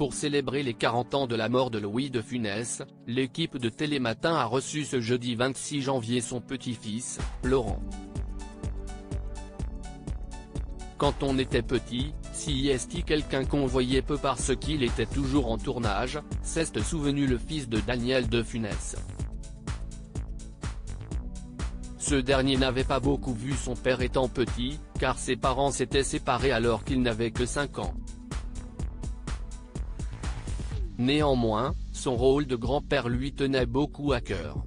Pour célébrer les 40 ans de la mort de Louis de Funès, l'équipe de Télématin a reçu ce jeudi 26 janvier son petit-fils, Laurent. Quand on était petit, si est quelqu'un qu'on voyait peu parce qu'il était toujours en tournage, s'est souvenu le fils de Daniel de Funès. Ce dernier n'avait pas beaucoup vu son père étant petit, car ses parents s'étaient séparés alors qu'il n'avait que 5 ans. Néanmoins, son rôle de grand-père lui tenait beaucoup à cœur.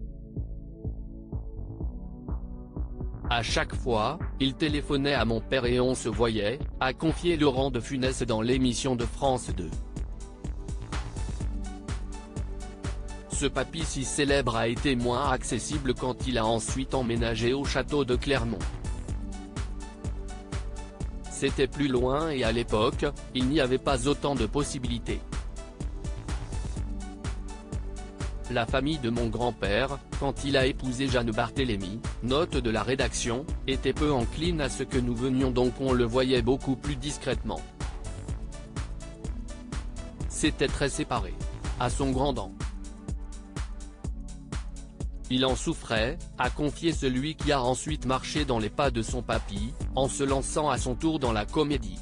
À chaque fois, il téléphonait à mon père et on se voyait, a confié Laurent de Funès dans l'émission de France 2. Ce papy si célèbre a été moins accessible quand il a ensuite emménagé au château de Clermont. C'était plus loin et à l'époque, il n'y avait pas autant de possibilités. La famille de mon grand-père, quand il a épousé Jeanne Barthélemy, note de la rédaction, était peu encline à ce que nous venions donc on le voyait beaucoup plus discrètement. C'était très séparé. À son grand dent. Il en souffrait, a confié celui qui a ensuite marché dans les pas de son papy, en se lançant à son tour dans la comédie.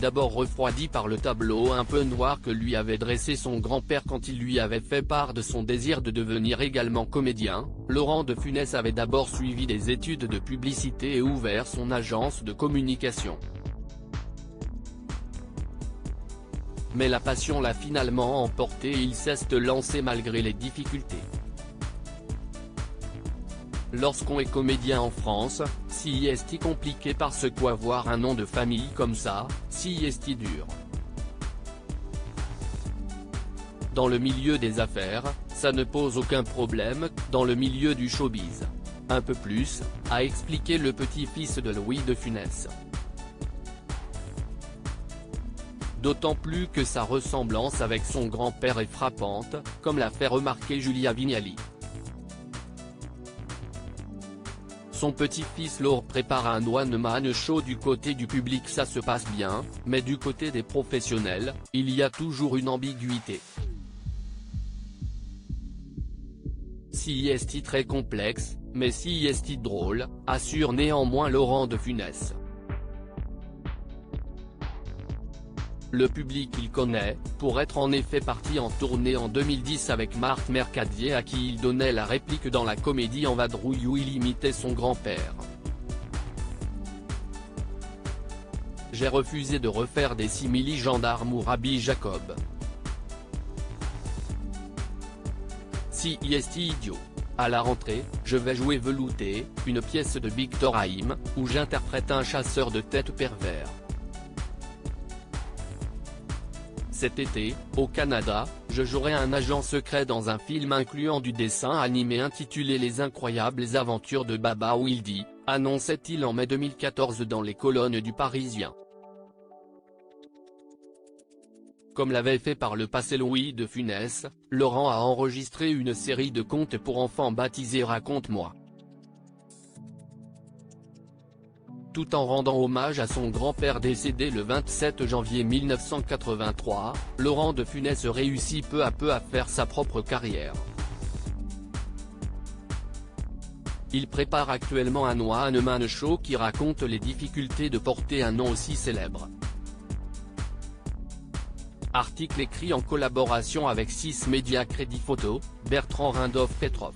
D'abord refroidi par le tableau un peu noir que lui avait dressé son grand-père quand il lui avait fait part de son désir de devenir également comédien, Laurent de Funès avait d'abord suivi des études de publicité et ouvert son agence de communication. Mais la passion l'a finalement emporté et il s'est lancé malgré les difficultés. Lorsqu'on est comédien en France, si est compliqué parce qu'avoir un nom de famille comme ça, si est dur. Dans le milieu des affaires, ça ne pose aucun problème, dans le milieu du showbiz. Un peu plus, a expliqué le petit-fils de Louis de Funès. D'autant plus que sa ressemblance avec son grand-père est frappante, comme l'a fait remarquer Julia Vignali. Son petit-fils Laure prépare un one-man show du côté du public ça se passe bien, mais du côté des professionnels, il y a toujours une ambiguïté. Si est très complexe, mais si est drôle, assure néanmoins Laurent de Funès. Le public il connaît, pour être en effet parti en tournée en 2010 avec Marthe Mercadier à qui il donnait la réplique dans la comédie En vadrouille où il imitait son grand-père. J'ai refusé de refaire des simili-gendarmes ou Rabbi Jacob. Si est idiot. À la rentrée, je vais jouer Velouté, une pièce de Victor Haïm, où j'interprète un chasseur de têtes pervers. Cet été, au Canada, je jouerai un agent secret dans un film incluant du dessin animé intitulé Les incroyables aventures de Baba Wildy, annonçait-il en mai 2014 dans les colonnes du Parisien. Comme l'avait fait par le passé Louis de Funès, Laurent a enregistré une série de contes pour enfants baptisée Raconte-moi. Tout en rendant hommage à son grand-père décédé le 27 janvier 1983, Laurent de Funès réussit peu à peu à faire sa propre carrière. Il prépare actuellement un one-man show qui raconte les difficultés de porter un nom aussi célèbre. Article écrit en collaboration avec 6 Médias Crédit Photo, Bertrand Rindolph Petrov.